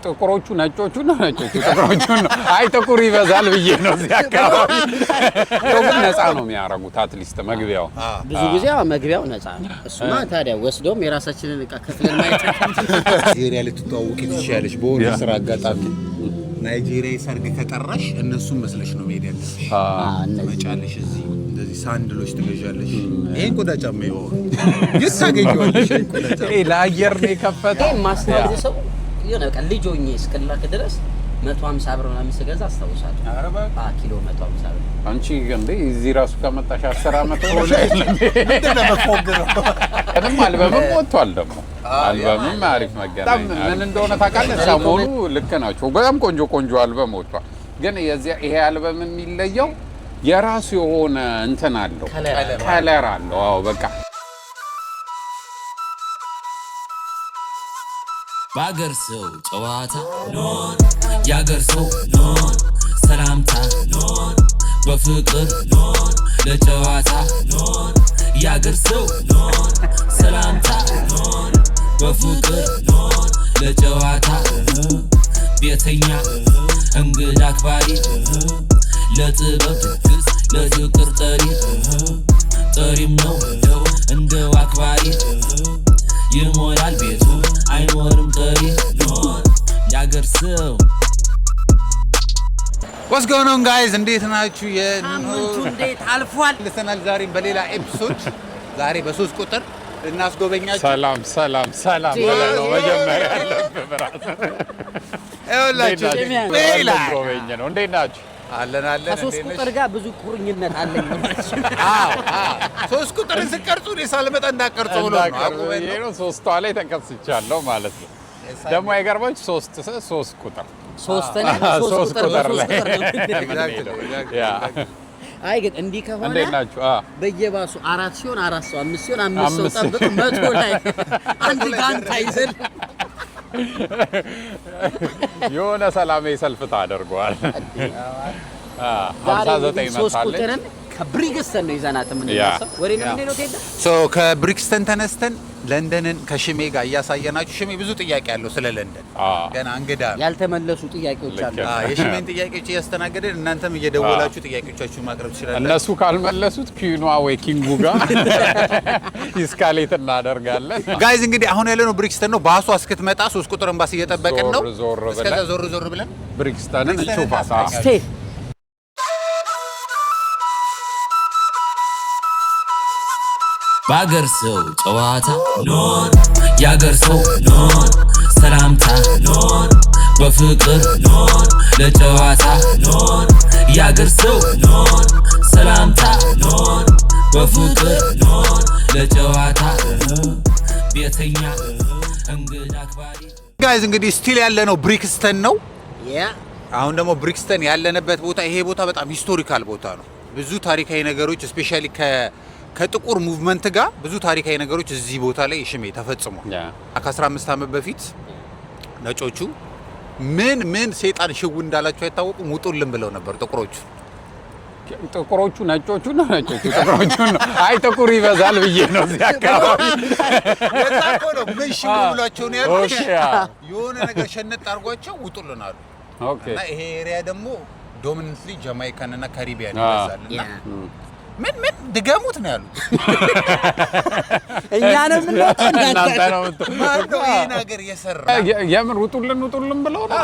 ጥቁሮቹ ነጮቹ ጥቁሮቹ ነው አይ ጥቁር ይበዛል ብዬ ነው እዚህ አካባቢ ግን ነፃ ነው የሚያረጉት አትሊስት መግቢያው ብዙ ጊዜ መግቢያው ነፃ ነው እሱማ ታዲያ ወስዶም የራሳችንን እቃ ከፍለን ማየት ናይጄሪያ ልትተዋወቂ ትችያለሽ በሆነ ስራ አጋጣሚ ናይጄሪያ ሰርግ ከጠራሽ እነሱም መስለሽ ነው መሄድ ያለሽ መጫለሽ እዚህ እንደዚህ ሳንድሎች ትገዣለሽ ይሄን ቆዳ ጫማ ይወው ይሳገኛለሽ ቆዳ ጫማ ለአየር ነው የከፈተው ማስተዋል ሰው የሆነ በቃ ልጅ ሆኜ እስከላክ ድረስ 150 ብር ምናምን ስገዛ አስታውሳለሁ። አረባ ኪሎ 150 ብር አንቺ እንዴ እዚህ ራሱ ከመጣሽ 10 አመት ሆነሽ እንደነበፈው እኔም አልበምም ወጥቷል ደግሞ አልበምም አሪፍ መገናኛ ምን እንደሆነ ታውቃለህ ሰሞኑ ልክ ናቸው በጣም ቆንጆ አልበም ወጥቷል ግን ይሄ አልበም የሚለየው የራሱ የሆነ እንትን አለው ከለር አለው አዎ በቃ ባገር ሰው ጨዋታ ኖር ያገር ሰው ኖር ሰላምታ ኖር በፍቅር ኖር ለጨዋታ ኖር ያገር ሰው ኖር ሰላምታ ኖር በፍቅር ኖር ለጨዋታ ቤተኛ እንግዳ አክባሪ ለጥበብ ድግስ ለፍቅር ጠሪም ነው እንደው አክባሪ ይሞላል ቤቱ አይኖርም ቀሪ ኖር ያገር ሰው What's going on guys እንዴት ናችሁ ሳምንቱ እንዴት አልፏል ለሰናል ዛሬ በሌላ ኤፒሶድ ዛሬ በ3 ቁጥር እናስጎበኛችሁ ሰላም ነው መጀመሪያ ያለብህ ብራት እላችሁ ሌላ ጎበኘ ነው እንዴት ናችሁ አለን ከሶስት ቁጥር ጋር ብዙ ቁርኝነት አለኝ አዎ 3 ቁጥር ስቀርጹ ለሳልመጣ እንዳቀርጹ ብሎ ነው አቆበኝ ነው 3ቷ ላይ ተከስቻለሁ ማለት ነው ደግሞ አይገርማች 3 ቁጥር 3 ቁጥር ላይ ያ አይ ግን እንዲህ ከሆነ እንዴት ናችሁ በየባሱ 4 ሲሆን 4 ሰው 5 ሲሆን 5 ሰው ጠብቅ 100 ላይ አንድ ጋንታ ይዘል የሆነ ሰላማዊ ሰልፍ ታደርገዋል 59 ቁጥርን ከብሪክስተን ነው ይዘናት የምንነሳው ወሬ ነው እንደው ተይደ ከብሪክስተን ተነስተን ለንደንን ከሽሜ ጋር እያሳየናችሁ ሽሜ ብዙ ጥያቄ ያለው ስለ ለንደን ገና እንግዳ ያልተመለሱ ጥያቄዎች አሉ የሽሜን ጥያቄዎች እያስተናገደን እናንተም እየደወላችሁ ጥያቄዎቻችሁን ማቅረብ ትችላላችሁ እነሱ ካልመለሱት ኪዩኗ ወይ ኪንጉ ጋር ኢስካሌት እናደርጋለን ጋይዝ እንግዲህ አሁን ያለነው ብሪክስተን ነው ባሷ እስክትመጣ 3 ቁጥር ኤምባሲ እየጠበቅን ነው እስከዛ ዞር ብለን ብሪክስተንን እንሹፋታ ስቴ ባገር ሰው ጨዋታ ኖር ያገር ሰው ኖር ሰላምታ ኖር በፍቅር ኖር ለጨዋታ ኖር ያገር ሰው ኖር ሰላምታ ኖር በፍቅር ኖር ለጨዋታ ቤተኛ እንግዳ አክባሪ ጋይዝ እንግዲህ ስቲል ያለነው ብሪክስተን ነው ያ አሁን ደግሞ ብሪክስተን ያለንበት ቦታ ይሄ ቦታ በጣም ሂስቶሪካል ቦታ ነው ብዙ ታሪካዊ ነገሮች ስፔሻሊ ከጥቁር ሙቭመንት ጋር ብዙ ታሪካዊ ነገሮች እዚህ ቦታ ላይ ሽሜ ተፈጽሟል ከ15 ዓመት በፊት ነጮቹ ምን ሰይጣን ሽው እንዳላቸው አይታወቁም ውጡልን ብለው ነበር ጥቁሮቹ ነጮቹ ጥቁሮቹ ነው አይ ጥቁር ይበዛል ብዬ ነው እዚህ አካባቢ ለዛኮ ነው ምን ሽው ብሏቸው ነው ያሉት የሆነ ነገር ሸነጥ አርጓቸው ውጡልን አሉ እና ይሄ ኤሪያ ደግሞ ዶሚናንትሊ ጃማይካን እና ካሪቢያን ይበዛልና ምን ድገሙት ነው ያሉት እኛንም እናንተ ነው ማርዶ ይሄ ነገር የሰራ የምን ውጡልን ብለው ነው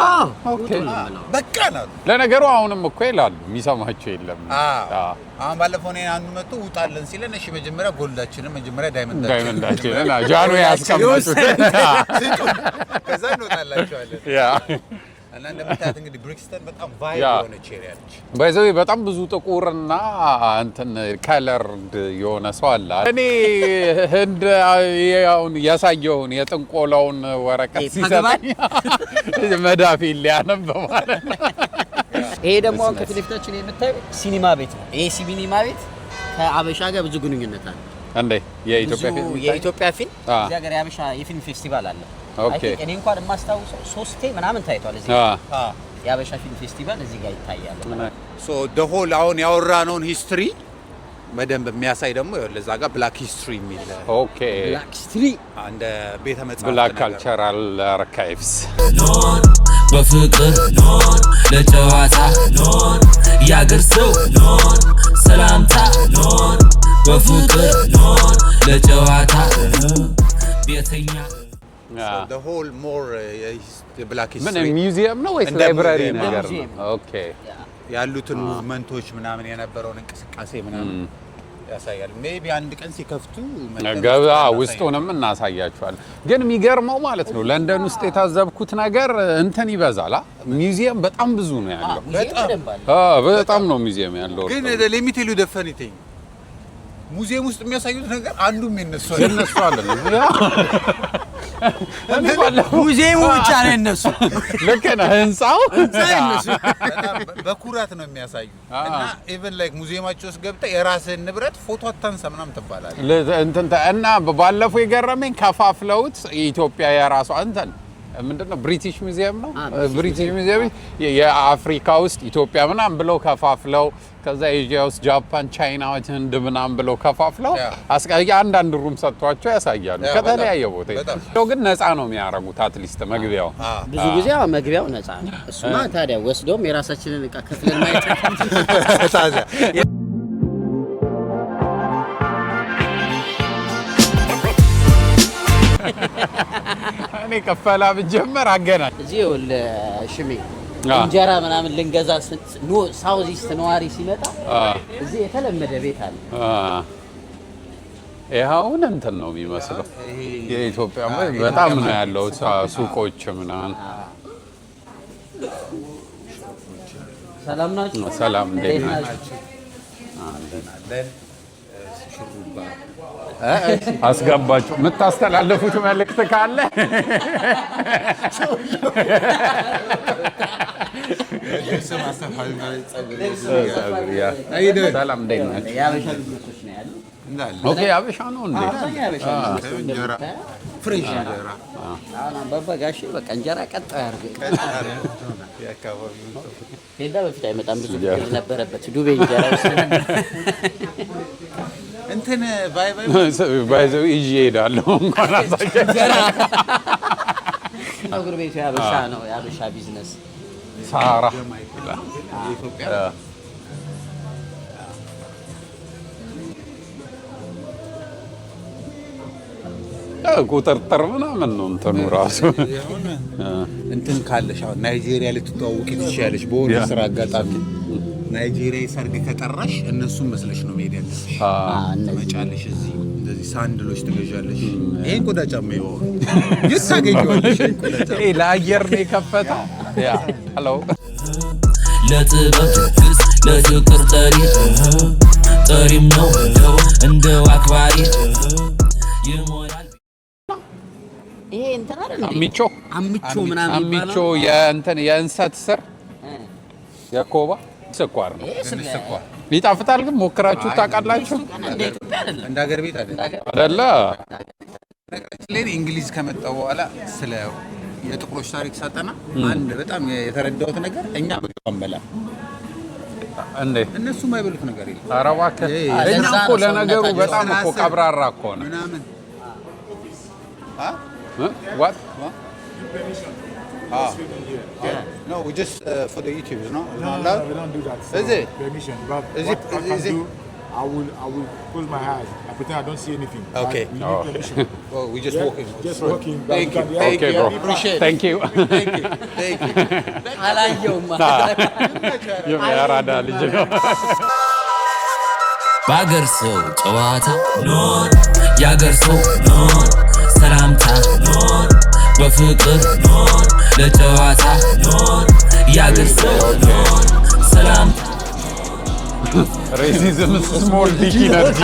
ኦኬ በቃ ነው ለነገሩ አሁንም እኮ ይላሉ የሚሰማቸው የለም አሁን ባለፈው ነው አንዱ መጥቶ ውጣልን ሲለን እሺ መጀመሪያ ጎልዳችንን መጀመሪያ ዳይመንዳችንን ጃኑ ያስቀምጡት ከዛ እንወጣላችኋለን ያ እና እንደምታዩት እንግዲህ ብሪክስተን በጣም ቫይብ የሆነ ኤሪያ ነች ባይዘው በጣም ብዙ ጥቁርና እንትን ከለርድ የሆነ ሰው አለ እኔ ህንድ ያውን ያሳየውን የጥንቆላውን ወረቀት ሲሰጠኝ መዳፊ ሊያነብ ማለት ይሄ ደግሞ ከፊትለፊታችን የምታየው ሲኒማ ቤት ነው ይሄ ሲኒማ ቤት ከአበሻ ጋር ብዙ ግንኙነት አለ እንዴ የኢትዮጵያ ፊልም እዚህ ሀገር የአበሻ የፊልም ፌስቲቫል አለ ኦኬ እኔ እንኳን የማስታውሰው 3 ምናምን ታይቷል እዚህ የአበሻ ፊልም ፌስቲቫል እዚህ ጋር ይታያል ሶ the whole አሁን ያወራነውን ሂስትሪ በደንብ የሚያሳይ ደግሞ ለዛ ጋር ብላክ ሂስትሪ የሚል ኦኬ ብላክ ሂስትሪ አንደ ቤተ መጽሐፍ ብላክ ካልቸራል አርካይቭስ ኖር በፍቅር ኖር ለጨዋታ ኖር ያገር ሰው ኖር ሰላምታ ኖር በፍቅር ኖር ለጨዋታ ቤተኛ the whole more black history ምን ሚውዚየም ነው ወይስ ላይብራሪ ነገር ነው? ኦኬ ያሉትን ሙቭመንቶች ምናምን የነበረውን እንቅስቃሴ ምናምን ያሳያል። ሜቢ አንድ ቀን ሲከፍቱ ገባ ውስጡንም እናሳያቸዋለን። ግን የሚገርመው ማለት ነው ለንደን ውስጥ የታዘብኩት ነገር እንትን ይበዛል። ሚውዚየም በጣም ብዙ ነው ያለው። በጣም ነው ሚውዚየም ያለው። ግን let me tell you the funny thing ሙዚየም ውስጥ የሚያሳዩት ነገር አንዱም የነሱ አይደለም። ሙዚየሙ ብቻ ነው የነሱ። ልክ ነህ። ህንጻው የነሱ በኩራት ነው የሚያሳዩ እና ኢቭን ላይክ ሙዚየማቸው ውስጥ ገብተህ የራስህን ንብረት ፎቶ አታንሳ ምናምን ትባላለህ። እና ባለፈው የገረመኝ ከፋፍለውት ኢትዮጵያ የራሷ እንትን ምንድነው ብሪቲሽ ሙዚየም ነው። ብሪቲሽ ሙዚየም የአፍሪካ ውስጥ ኢትዮጵያ ምናምን ብለው ከፋፍለው ከዛ ኤዥያ ውስጥ ጃፓን፣ ቻይና፣ ህንድ ምናምን ብለው ከፋፍለው አንዳንድ ሩም ሰጥቷቸው ያሳያሉ ከተለያየ ቦታ። ግን ነፃ ነው የሚያረጉት አትሊስት መግቢያው ብዙ ጊዜ መግቢያው ነፃ ነው። እሱማ ታዲያ ወስዶም የራሳችንን ዕቃ ከፍለን ማየት እኔ ከፈላ ብጀመር አገናኝ እዚህ ሽሜ እንጀራ ምናምን ልንገዛ ሳውዝ ኢስት ነዋሪ ሲመጣ እዚህ የተለመደ ቤት አለ። ይሄውን እንትን ነው የሚመስለው የኢትዮጵያ በጣም ነው ያለው ሱቆች ምናምን። ሰላም ናችሁ? ሰላም እንዴት ናችሁ? አስገባችሁ የምታስተላልፉት መልእክት ካለ ሰላም እንዴት ናችሁ? ኦኬ አበሻ ነው እንዴ? እንጀራ ፍሬሽ እንጀራ በበጋሽ በቃ እንጀራ ቀጥ ያርገ ሄዳ በፊት አይመጣም ብዙ ነበረበት ዱቤ እንጀራ እንትን ባይዘው ይዤ እሄዳለሁ እንኳን አሳየኝ። አገር ቤቱ ያበሻ ነው ያበሻ ቢዝነስ ሳራ ኢትዮጵያ ቁጥርጥር ምናምን ነው እንትኑ ራሱ እንትን ካለሽ አሁን ናይጄሪያ ልትተዋወቂ ትችያለሽ። በሆነ ስራ አጋጣሚ ናይጄሪያ ሰርግ ከጠራሽ እነሱን መስለሽ ነው መሄድ ያለሽ። ትመጫለሽ፣ እዚህ እንደዚህ ሳንድሎች ትገዣለሽ። ይሄን ቆዳ ጫማ ይወው ይታገኛለሽ። ይሄ ለአየር ነው የከፈተው። ያ ሄሎ ለጥበብ ድግስ ለፍቅር ጠሪም ነው እንደው አክባሪ ይሞላል። ይሄ እንትን አይደል አሚቾ ምናምን አሚቾ የእንትን የእንሰት ስር የኮባ ስኳር ነው። ይጣፍጣል። ግን ሞክራችሁ ታውቃላችሁ? እንደ ሀገር ቤት አይደለ? እንግሊዝ ከመጣሁ በኋላ ስለ የጥቁሮች ታሪክ ሳጠና አንድ በጣም የተረዳሁት ነገር እኛ ምግብ አንበላም እንዴ? እነሱ የማይበሉት ነገር የለም። ኧረ እባክህ እኛ እኮ ለነገሩ በጣም እኮ ቀብራራ እኮ ነው ምናምን What? No, we just for the YouTube, no? No, we don't do that. Is it? Permission, but what I can do, I will close my eyes. I pretend I don't see anything. Okay. We need permission. Well, we just walking. Just walking. Thank you. Okay, bro. Appreciate it. Thank you. Thank you. Thank you. አላየውም የአራዳ ልጅ ነው። በአገር ሰው ጨዋታ ኖር ያገር ሰው ኖር ሰላምታ ኖር በፍቅር ኖር ለጨዋታ ኖር ያገር ሰው ኖር ሰላምታ ሬሲዝም ስሞል ዲክ ኢነርጂ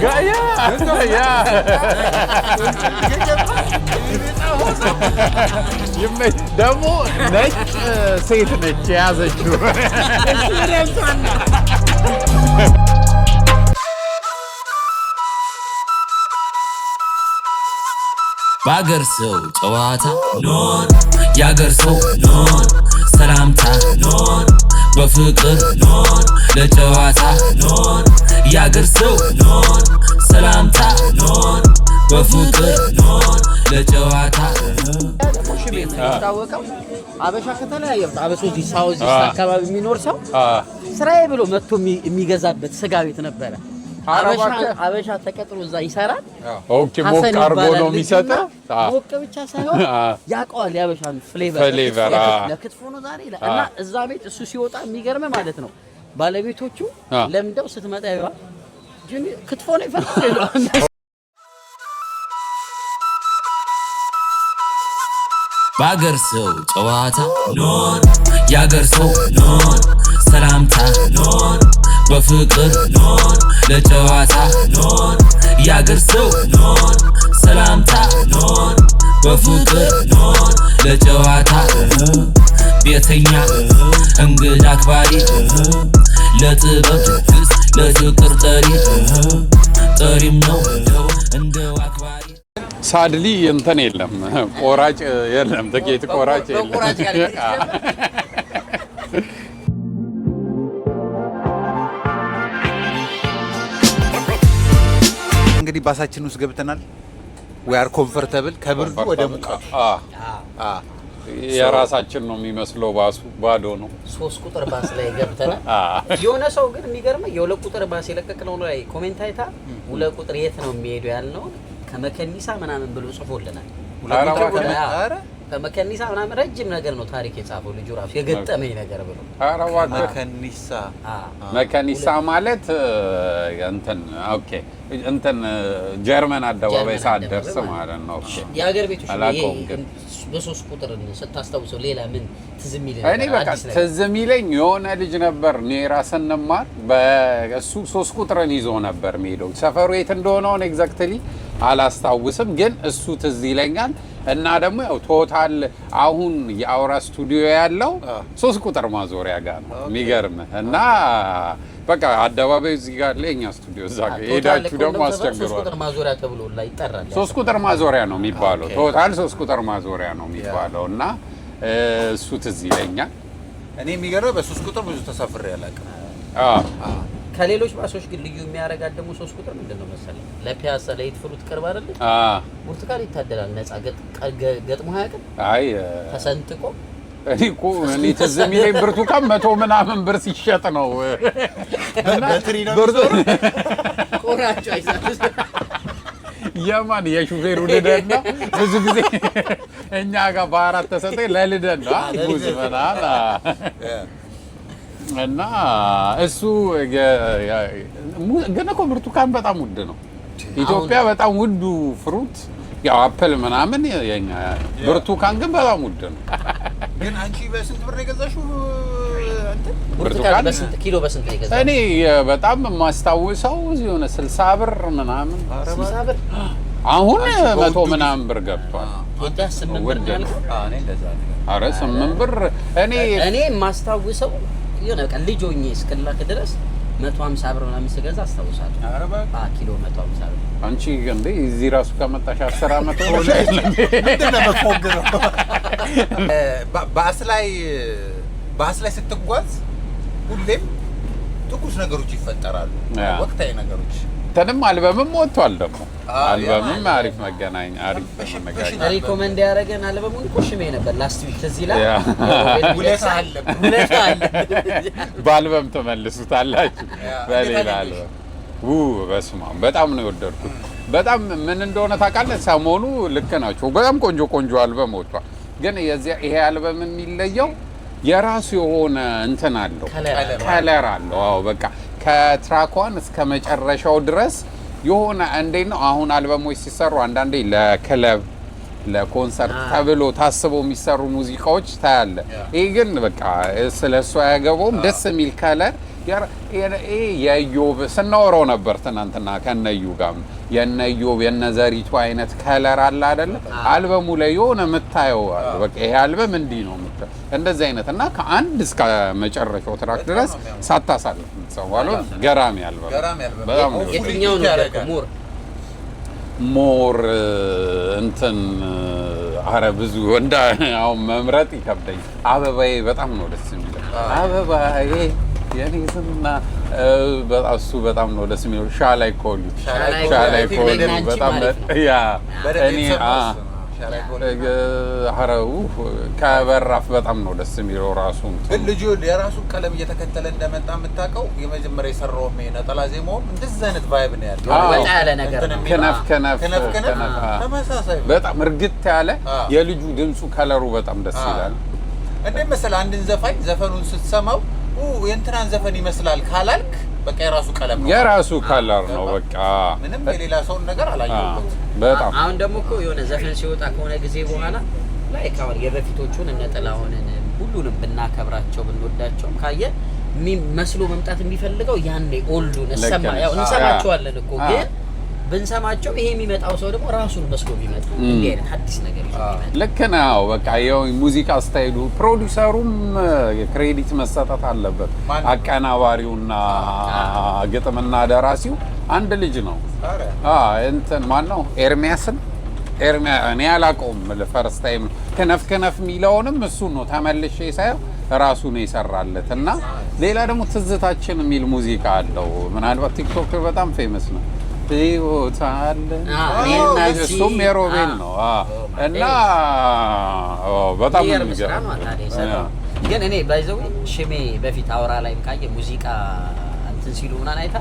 ጋያ ደግሞ ነጭ ሴት ነች የያዘችው። በአገር ሰው ጨዋታ ኖር ያገር ሰው ኖር ሰላምታ ኖር በፍቅር ኖር ለጨዋታ ኖር ያገር ሰው ኖር ሰላምታ ኖር በፍቅር ኖር ለጨዋታ ታወቀው አበሻ ከተለያየ አበሶ ዲ ሳውዝ አካባቢ የሚኖር ሰው ስራዬ ብሎ መጥቶ የሚገዛበት ስጋ ቤት ነበረ። አበሻ ተቀጥሮ እዛ ይሰራል። ኦኬ ሞቅ አርጎ ነው የሚሰጠው። ሞቅ ብቻ ሳይሆን ያውቀዋል የአበሻን ፍሌቨር ለክትፎ ነው ዛሬ እና እዛ ቤት እሱ ሲወጣ የሚገርም ማለት ነው ባለቤቶቹ ለምደው ስትመጣ ይባል ጁኒ ክትፎ ነው ይፈልጋሉ። በአገር ሰው ጨዋታ ኖር ያገር ሰው ኖር ሰላምታ ኖር በፍቅር ኖር ለጨዋታ ኖር ያገር ሰው ኖር ሰላምታ ኖር በፍቅር ኖር ለጨዋታ ቤተኛ እንግዳ አክባሪ ለጥበብ ድግስ ለፍቅር ጠሪም ነው እንደው አክባሪ ሳድሊ እንትን የለም ቆራጭ የለም ትኬት ቆራጭ የለም። እንግዲህ ባሳችን ውስጥ ገብተናል። we are comfortable ከብርዱ ወደ ሙቀቱ የራሳችን ነው የሚመስለው። ባሱ ባዶ ነው። 3 ቁጥር ባስ ላይ ገብተናል። የሆነ ሰው ግን የሚገርመው የ2 ቁጥር ባስ የለቀቅነው ላይ ኮሜንት አይታ 2 ቁጥር የት ነው የሚሄዱ ያልነው ከመከኒሳ ምናምን ብሎ ጽፎልናል። ከመከኒሳ ምናምን ረጅም ነገር ነው ታሪክ የጻፈው ልጁ ራሱ የገጠመኝ ነገር ብሎ መከኒሳ ማለት እንትን ኦኬ እንትን ጀርመን አደባባይ ሳደርስ ማለት ነው። ኦኬ የሀገር ቤቶች በ3 ቁጥር ስታስታውሰው ሌላ ምን ትዝ የሚለኝ? እኔ በቃ ትዝ የሚለኝ የሆነ ልጅ ነበር እኔ ራስን ነማር በእሱ 3 ቁጥርን ይዞ ነበር የሚሄደው። ሰፈሩ የት እንደሆነ ኤግዛክትሊ አላስታውስም፣ ግን እሱ ትዝ ይለኛል። እና ደግሞ ያው ቶታል አሁን የአውራ ስቱዲዮ ያለው 3 ቁጥር ማዞሪያ ጋር ነው የሚገርምህ። እና በቃ አደባባይ እዚህ ጋር ለኛ ስቱዲዮ እዛ ጋር ሄዳችሁ ደግሞ አስቸግሯል። 3 ቁጥር ማዞሪያ ተብሎ ላይ ይጠራል። 3 ቁጥር ማዞሪያ ነው የሚባለው። ቶታል 3 ቁጥር ማዞሪያ ነው የሚባለው። እና እሱ ትዝ ይለኛል። እኔ የሚገርመው በ3 ቁጥር ብዙ ተሳፍሬ አላውቅም። ከሌሎች ባሶች ግን ልዩ የሚያረጋት ደግሞ 3 ቁጥር ምንድነው መሰለኝ? ለፒያሳ ለኢት ፍሩት ቅርብ አይደል? ብርቱካን ይታደላል ነፃ ገጥሞ ያውቃል? አይ ተሰንጥቆ እኔ ትዝ የሚለኝ ብርቱካን 100 ምናምን ብር ሲሸጥ ነው። በትሪ ነው ቆራጭ አይሳስ የማን የሹፌሩ ልደት ነው። ብዙ ጊዜ እኛ ጋር በአራት ተሰጠኝ ለልደት ነው ጉዝ ምናምን እና እሱ ግን እኮ ብርቱካን በጣም ውድ ነው። ኢትዮጵያ በጣም ውዱ ፍሩት ያው አፕል ምናምን የኛ ብርቱካን ግን በጣም ውድ ነው። ግን አንቺ በስንት ብር የገዛሽው? ብርቱካን በስንት ኪሎ በስንት የገዛሽው? እኔ በጣም የማስታውሰው የሆነ 60 ብር ምናምን 60 ብር አሁን 100 ምናምን ብር ገብቷል። ኢትዮጵያ 8 ብር ነው ያልኩት። እኔ እንደዛ ነው። ኧረ 8 ብር እኔ የማስታውሰው የሆነ ቀን ልጅ ሆኜ እስክላክ ድረስ 150 ብር ምናምን ስገዛ አስታውሳለሁ። ኧረ በቃ ኪሎ 150 ብር። አንቺ እንዴ እዚህ ራሱ ከመጣሽ 10 አመት ሆነሽ? ባስ ላይ ስትጓዝ ሁሌም ትኩስ ነገሮች ይፈጠራሉ፣ ወቅታዊ ነገሮች። ተንም አልበምም ወጥቷል ደግሞ አልበምም አሪፍ መገናኛ አሪፍ መገናኛ ሪኮመንድ ያደረገን አልበሙን ኮሽሜ ነበር ላስት ዊክ እዚህ ላይ ውለታ አለ በአልበም ተመልሱታላችሁ በሌላ አልበም በስመ አብ በጣም ነው የወደድኩት። በጣም ምን እንደሆነ ታውቃለህ? ሰሞኑ ልክ ናቸው በጣም ቆንጆ አልበም ወጥቷል። ግን ይሄ አልበም የሚለየው የራሱ የሆነ እንትን አለው ከለር አለው። አዎ በቃ ከትራኳን እስከ መጨረሻው ድረስ የሆነ እንዴት ነው አሁን አልበሞች ሲሰሩ አንዳንዴ ለክለብ ለኮንሰርት ተብሎ ታስበው የሚሰሩ ሙዚቃዎች ታያለ። ይሄ ግን በቃ ስለሱ አያገባውም። ደስ የሚል ከለር የኢዮብ ስናወራው ነበር ትናንትና ከነዩ ጋር የነዮብ የነዘሪቱ አይነት ከለር አለ አይደለ? አልበሙ ላይ የሆነ የምታየው አለ። በቃ ይሄ አልበም እንዲህ ነው የምታየው እንደዚህ አይነት እና ከአንድ እስከ መጨረሻው ትራክ ድረስ ሳታሳልፍ የምትሰዋለው ገራሚ አልበም። በጣም የትኛው ነው ሞር እንትን ኧረ ብዙ አሁን መምረጥ ይከብደኝ። አበባዬ በጣም ነው ደስ የሚለው። አበባዬ የኔ ዝና እሱ በጣም ነው ደስ የሚለው። ሻላይ ኮሉ በጣም ያ እኔ ሀረው ከበራፍ በጣም ነው ደስ የሚለው። ራሱ ግን ልጁ የራሱን ቀለም እየተከተለ እንደመጣ የምታውቀው የመጀመሪያ የሰራው ነጠላ ዜማውም እንደዚህ አይነት ቫይብ ነው ያለው። ወጣ ያለ ነገር ነው። ከነፍ ተመሳሳይ በጣም እርግጥ ያለ የልጁ ድምፁ ከለሩ በጣም ደስ ይላል። እንደ መሰለህ አንድን ዘፋኝ ዘፈኑን ስትሰማው የእንትናን ዘፈን ይመስላል ካላልክ በቃ የራሱ ቀለም ነው፣ የራሱ ከለር ነው። በቃ ምንም የሌላ ሰውን ነገር አላየሁም። በጣም አሁን ደግሞ እኮ የሆነ ዘፈን ሲወጣ ከሆነ ጊዜ በኋላ ላይ ካሁን የበፊቶቹን እነ ጥላሁንን ሁሉንም ብናከብራቸው ብንወዳቸውም ካየ መስሎ መምጣት የሚፈልገው ያኔ ኦልዱን እንሰማቸዋለን እኮ ግን ብንሰማቸው ይሄ የሚመጣው ሰው ደግሞ ራሱን መስሎ ቢመጣ እንዲህ አይነት አዲስ ነገር ይመጣል። ልክ ነው። በቃ ያው ሙዚቃ ስታይሉ ፕሮዲውሰሩም ክሬዲት መሰጠት አለበት። አቀናባሪውና ግጥምና ደራሲው አንድ ልጅ ነው። እንትን ማን ነው? ኤርሚያስን እኔ አላውቀውም። ለፈርስት ታይም ከነፍ የሚለውንም እሱ ነው ተመልሼ ሳየው ራሱ ነው የሰራለት። እና ሌላ ደግሞ ትዝታችን የሚል ሙዚቃ አለው። ምናልባት ቲክቶክ በጣም ፌመስ ነው። እሱም የሮቤል ነው እና በጣም ግን እኔ ባይዘው ሽሜ በፊት አውራ ላይ ካየ ሙዚቃ እንትን ሲሉ ምናምን አይታ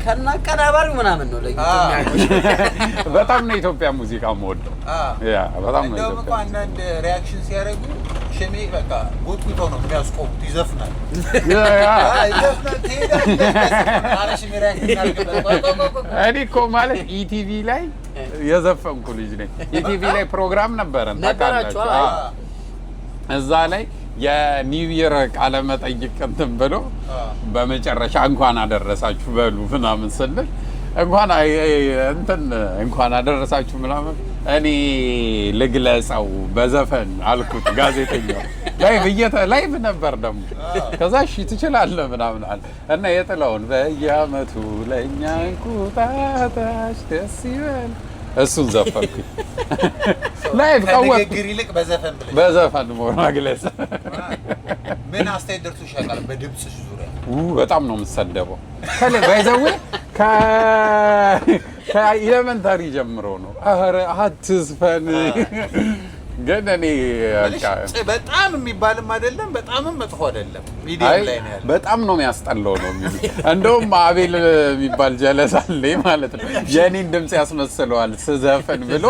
ከና አቀናባሪው ምናምን ነው ለይቶ በጣም ነው ኢትዮጵያ ሙዚቃ የምወደው። ያ በጣም ነው እንደውም እኮ አንዳንድ ሪአክሽን ሲያደርጉ ሽሜ በቃ ጎትጉቶ ነው የሚያስቆሙት። ይዘፍናል እኔ እኮ ማለት ኢቲቪ ላይ የዘፈንኩ ልጅ ነኝ። ኢቲቪ ላይ ፕሮግራም ነበረን ታውቃላችሁ። እዛ ላይ የኒው ይር ቃለ መጠይቅ እንትን ብሎ በመጨረሻ እንኳን አደረሳችሁ በሉ ምናምን ስንል እንኳን አደረሳችሁ ምናምን እኔ ልግለጸው በዘፈን አልኩት። ጋዜጠኛው ላይቭ ነበር ደግሞ። ከዛ እሺ ትችላለህ ምናምን አለ እና የጥላውን በየአመቱ ለእኛ እንቁጣጣሽ ደስ ይበል እሱን ዘፈንኩኝ። ላይቭ ከንግግር ይልቅ በዘፈን ማግለጽ። ምን አስተያየት ደርሶሽ ያውቃል? በድምፅሽ ዙሪያ በጣም ነው የምትሰደበው። ባይዘዌ ከኤሌመንታሪ ጀምሮ ነው። ኧረ አትዝፈን ግን እኔ በጣም የሚባልም አይደለም በጣምም መጥፎ አይደለም፣ ሚዲየም ላይ ነው ያለው። በጣም ነው የሚያስጠላው ነው የሚሉት። እንደውም አቤል የሚባል ጀለስ አለኝ ማለት ነው የኔን ድምጽ ያስመስለዋል ስዘፈን ብሎ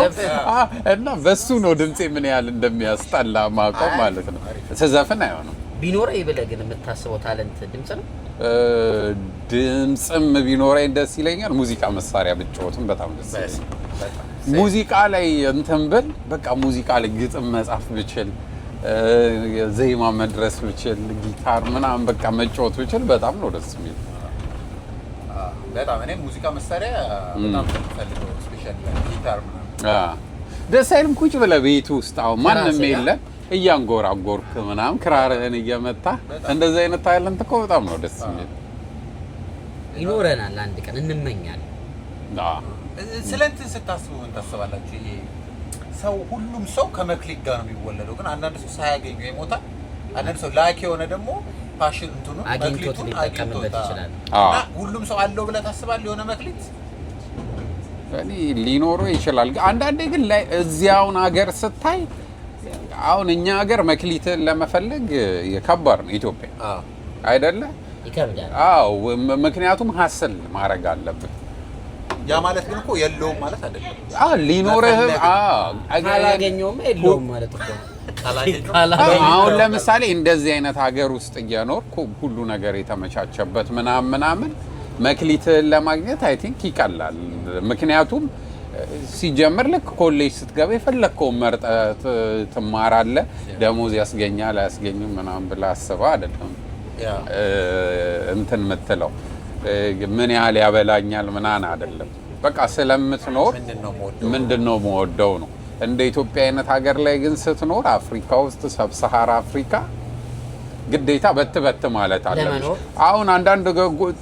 እና በሱ ነው ድምጼ ምን ያህል እንደሚያስጠላ ማቆም ማለት ነው። ስዘፈን አይሆንም። ቢኖረኝ ብለህ ግን የምታስበው ታለንት ድምጽ ነው? ድምጽም ቢኖረኝ ደስ ይለኛል። ሙዚቃ መሳሪያ ብጫወትም በጣም ደስ ይለኛል። ሙዚቃ ላይ እንትን ብል በቃ ሙዚቃ ላይ ግጥም መጻፍ ብችል፣ ዜማ መድረስ ብችል፣ ጊታር ምናምን በቃ መጫወት ብችል በጣም ነው ደስ የሚል። በጣም እኔ ሙዚቃ መሳሪያ በጣም ፈልገው ስፔሻሊ ጊታር ምናምን ደስ አይልም? ቁጭ ብለህ ቤት ውስጥ አሁን ማንም የለ እያንጎራጎርክ ምናምን ክራርህን እየመታ እንደዚህ አይነት ታይለንት እኮ በጣም ነው ደስ የሚል። ይኖረናል አንድ ቀን እንመኛለን። ስለ እንትን ስታስቡ ምን ታስባላችሁ? ይሄ ሰው ሁሉም ሰው ከመክሊክ ጋር ነው የሚወለደው፣ ግን አንዳንድ ሰው ሳያገኙ ይሞታል። አንዳንድ ሰው ላኪ የሆነ ደግሞ ፓሽን እንትኑ አግኝቶት ሊጠቀምበት ይችላል። እና ሁሉም ሰው አለው ብለህ ታስባለህ? የሆነ መክሊት እኔ ሊኖረው ይችላል። አንዳንዴ ግን እዚያውን ሀገር ስታይ አሁን እኛ ሀገር መክሊትን ለመፈለግ ከባድ ነው። ኢትዮጵያ አይደለ? ይከብዳል። አዎ፣ ምክንያቱም ሀስል ማድረግ አለብህ። ያ ማለት ግን እኮ የለውም ማለት አይደለም። ሊኖርህም ካላገኘውም የለውም ማለት እኮ። አሁን ለምሳሌ እንደዚህ አይነት ሀገር ውስጥ እየኖርኩ ሁሉ ነገር የተመቻቸበት ምናምን መክሊትህን ለማግኘት አይ ቲንክ ይቀላል። ምክንያቱም ሲጀምር ልክ ኮሌጅ ስትገባ የፈለግከውን መርጠህ ትማራለህ። ደሞዝ ያስገኛል አያስገኝም ምናምን ብለህ አስበህ አይደለም እንትን የምትለው ምን ያህል ያበላኛል ምናምን አይደለም። በቃ ስለምትኖር ምንድነው የምወደው ነው። እንደ ኢትዮጵያ አይነት ሀገር ላይ ግን ስትኖር አፍሪካ ውስጥ ሰብሳሃራ አፍሪካ ግዴታ በት ማለት አለብሽ። አሁን አንዳንድ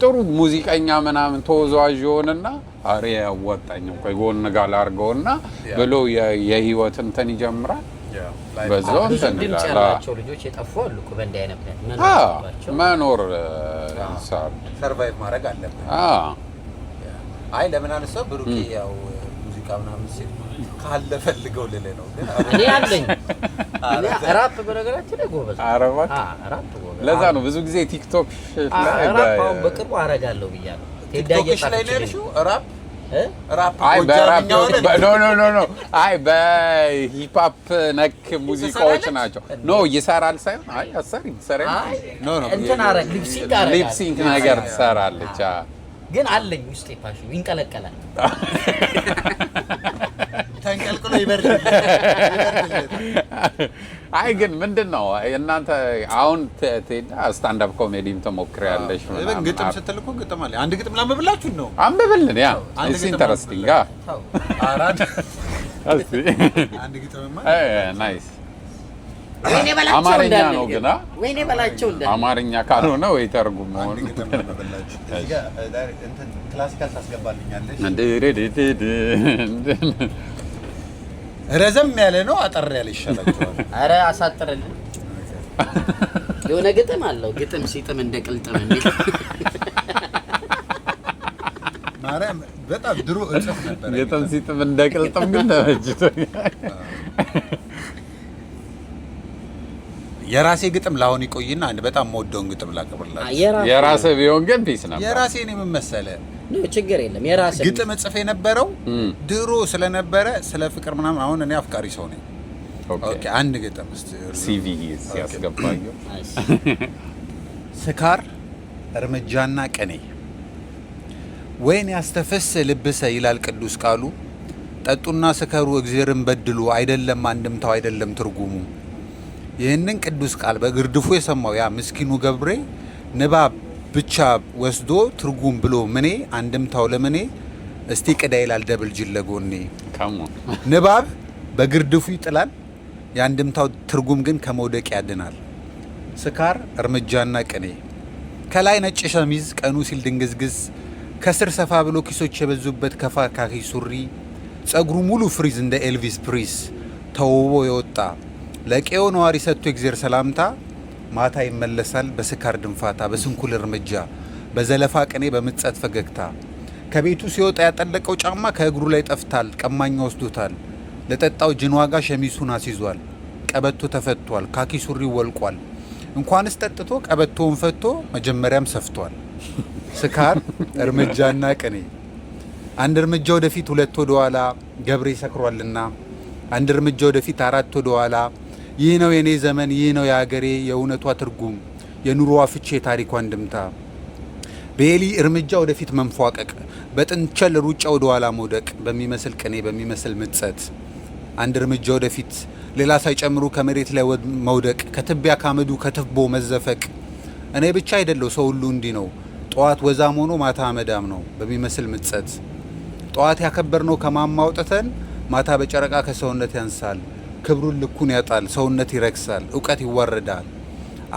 ጥሩ ሙዚቀኛ ምናምን ተወዛዋዥ ይሆንና አሬ ያወጣኝ ቆይ ጎን ጋር አድርገውና ብሎ የህይወት እንትን ይጀምራል። በዛው እንትን ያላቸው ልጆች የጠፉ አሉ እኮ በእንዲህ አይነት ምክንያት መኖር ሰርቫይቭ ማድረግ አለበት። አይ ለምን አነሳው ብሩኬ ያው ሙዚቃ ምናምን ሲል ካለ ፈልገው ልለ ነው ግን እኔ አለኝ ራፕ በነገራችን ላይ ጎበዝ ራፕ ጎበዝ። ለዛ ነው ብዙ ጊዜ ቲክቶክ ላይ ራፕ በቅርቡ አረጋለሁ ብያለሁ። ቲክቶክ ላይ ነው ያልሽው ራፕ አይ በራፕ ኖ አይ በሂፕ ነክ ሙዚቃዎች ናቸው። ኖ ይሰራል ሳይሆን አይ አሰሪ ይሰራል ኖ እንትን አረግ ሊፕሲንክ ነገር ትሰራለች። ግን አለኝ ውስጤ ፓሽን ይንቀለቀላል። ተንቀልቅሎ ይበርዳል። አይ ግን ምንድነው እናንተ አሁን ቴዳ ስታንድ አፕ ኮሜዲም ተሞክሪያለሽ ማለት ግጥም ስትል እኮ ግጥም አለ። አንድ ግጥም ላንብብላችሁ ነው። አንብብልን። ያ ኢትስ ኢንተረስቲንግ አራድ እስቲ አንድ ግጥምማ ናይስ ወይኔ በላቸው አማርኛ ነው ግና ወይኔ በላቸው እንደ አማርኛ ካልሆነ ወይ ተርጉም ነው። አንድ ግጥም ላንብብላችሁ። እዚህ ጋር እንትን ክላሲካል ታስገባልኛለሽ። ረዘም ያለ ነው አጠር ያለ ይሻላችኋል? አረ አሳጥርልን። የሆነ ግጥም አለው ግጥም ሲጥም እንደ ቅልጥም እንዴ ማርያም በጣም ድሮ እጽፍ ነበር። ግጥም ሲጥም እንደ ቅልጥም ግን ተመችቶኛል። የራሴ ግጥም ላሁን ይቆይና አንድ በጣም ሞደውን ግጥም ላቀርብላችሁ። የራሴ ቢሆን ግን ፒስ ነበር። የራሴ ነው የምመሰለ ነው ችግር የለም። የራሴ ግጥም ጽፌ የነበረው ድሮ ስለነበረ ስለ ፍቅር ምናምን። አሁን እኔ አፍቃሪ ሰው ነኝ። ኦኬ አንድ ግጥም እስቲ ሲቪ ሲያስገባኝ ስካር እርምጃና ቅኔ ወይን ያስተፈስ ልብሰ ይላል ቅዱስ ቃሉ። ጠጡና ስከሩ እግዚአብሔርን በድሉ አይደለም አንድምታው አይደለም ትርጉሙ። ይህንን ቅዱስ ቃል በግርድፉ የሰማው ያ ምስኪኑ ገብሬ ንባብ ብቻ ወስዶ ትርጉም ብሎ ምኔ አንድምታው ለምኔ እስቲ ቅዳ ይላል ደብል ጅል ለጎኔ። ንባብ በግርድፉ ይጥላል የአንድምታው ትርጉም ግን ከመውደቅ ያድናል። ስካር እርምጃና ቅኔ ከላይ ነጭ ሸሚዝ ቀኑ ሲል ድንግዝግዝ ከስር ሰፋ ብሎ ኪሶች የበዙበት ከፋ ካኪ ሱሪ ጸጉሩ ሙሉ ፍሪዝ እንደ ኤልቪስ ፕሪስ ተውቦ የወጣ ለቄው ነዋሪ ሰጥቶ እግዚአብሔር ሰላምታ ማታ ይመለሳል በስካር ድንፋታ በስንኩል እርምጃ በዘለፋ ቅኔ በምጸት ፈገግታ ከቤቱ ሲወጣ ያጠለቀው ጫማ ከእግሩ ላይ ጠፍታል ቀማኛ ወስዶታል ለጠጣው ጅን ዋጋ ሸሚሱን አስይዟል ቀበቶ ተፈቷል ካኪ ሱሪው ወልቋል እንኳንስ ጠጥቶ ቀበቶውን ፈቶ መጀመሪያም ሰፍቷል። ስካር እርምጃና ቅኔ አንድ እርምጃ ወደፊት ሁለት ወደ ኋላ ገብሬ ሰክሯልና አንድ እርምጃ ወደፊት አራት ወደ ኋላ ይህ ነው የኔ ዘመን ይህ ነው የሀገሬ የእውነቷ ትርጉም የኑሮዋ ፍቼ የታሪኳ እንድምታ በኤሊ እርምጃ ወደፊት መንፏቀቅ በጥንቸል ሩጫ ወደ ኋላ መውደቅ በሚመስል ቅኔ በሚመስል ምጸት አንድ እርምጃ ወደፊት ሌላ ሳይጨምሩ ከመሬት ላይ መውደቅ ከትቢያ ካመዱ ከትቦ መዘፈቅ እኔ ብቻ አይደለው ሰው ሁሉ እንዲህ ነው ጠዋት ወዛም ሆኖ ማታ አመዳም ነው በሚመስል ምጸት ጠዋት ያከበርነው ከማማ አውጥተን ማታ በጨረቃ ከሰውነት ያንሳል ክብሩን ልኩን ያጣል ሰውነት ይረክሳል እውቀት ይዋረዳል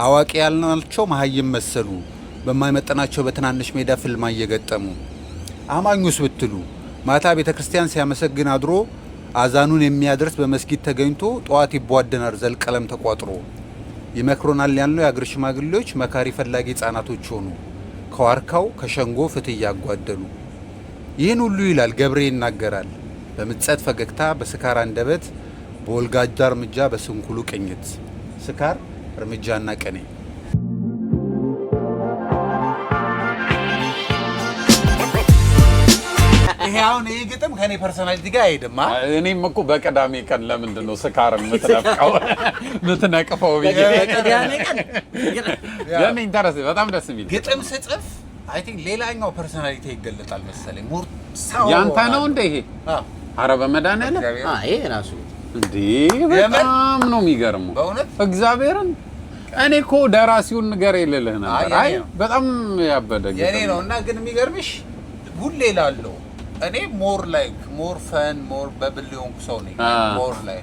አዋቂ ያልናቸው መሀይም መሰሉ በማይመጠናቸው በትናንሽ ሜዳ ፍልማ እየገጠሙ አማኙስ ብትሉ ማታ ቤተክርስቲያን ሲያመሰግን አድሮ አዛኑን የሚያደርስ በመስጊድ ተገኝቶ ጠዋት ይቧደናል ዘልቀለም ተቋጥሮ ይመክሮናል ያልነው የአገር ሽማግሌዎች መካሪ ፈላጊ ህጻናቶች ሆኑ ከዋርካው ከሸንጎ ፍትህ ያጓደሉ ይህን ሁሉ ይላል ገብሬ ይናገራል በምጸት ፈገግታ በስካር አንደበት በወልጋጃ እርምጃ በስንኩሉ ቅኝት ስካር እርምጃና ቅኔ ይሄ አሁን ይሄ ግጥም ከኔ ፐርሰናሊቲ ጋር አይደማ። እኔም እኮ በቀዳሜ ቀን ለምንድን ነው ስካርን የምትነቅፈው? በቀዳሜ ቀን ለኔ ኢንተረስት በጣም ደስ የሚል ግጥም ስጽፍ አይ ቲንክ ሌላኛው ፐርሰናሊቲ ይገለጣል መሰለኝ። ሞር ሳው ያንተ ነው እንደ ይሄ ኧረ በመድኃኒዓለም ይሄ ራሱ እንዴ በጣም ነው የሚገርመው በእውነት እግዚአብሔርን። እኔ እኮ ደራሲውን ነገር የሌለህ ነበር። አይ በጣም ያበደ የኔ ነው እና ግን የሚገርምሽ ሁሌ ላለው እኔ ሞር ፈን ሞር በብል ሊሆንኩ ሰው ነኝ። ሞር ላይ